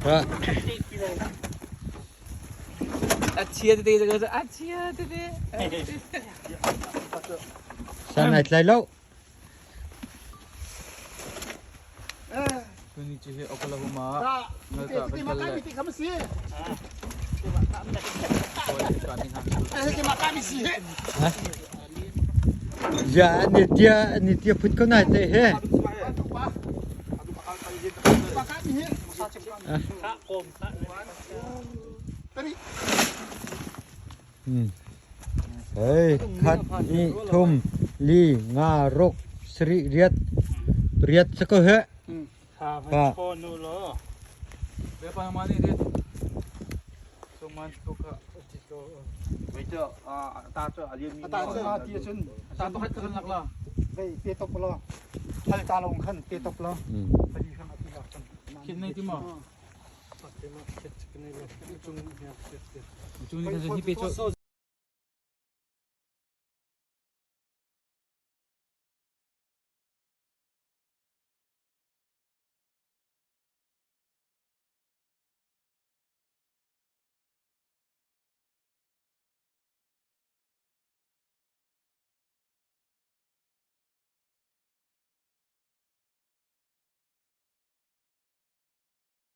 Rồi. Chia thì chia thì Sao này lại lâu. Kuni cuci apa lah rumah. Kita makan mesti kamu sih. Kita makan mesti. Dạ Nitya phút con này thế he. Makan mesti. Tadi. Hey, khát ni thum li nga rok sri riat seko he. Berapa yang mana dia? Cuman suka itu. Betul. Ta tu alien ni. Ta tu dia cun. Satu hat kan nak lah. Baik, petop lo. Hal talong kan petop lo. Tadi kan aku lakukan. Kini itu mah. Ujung ni kan jadi pecah.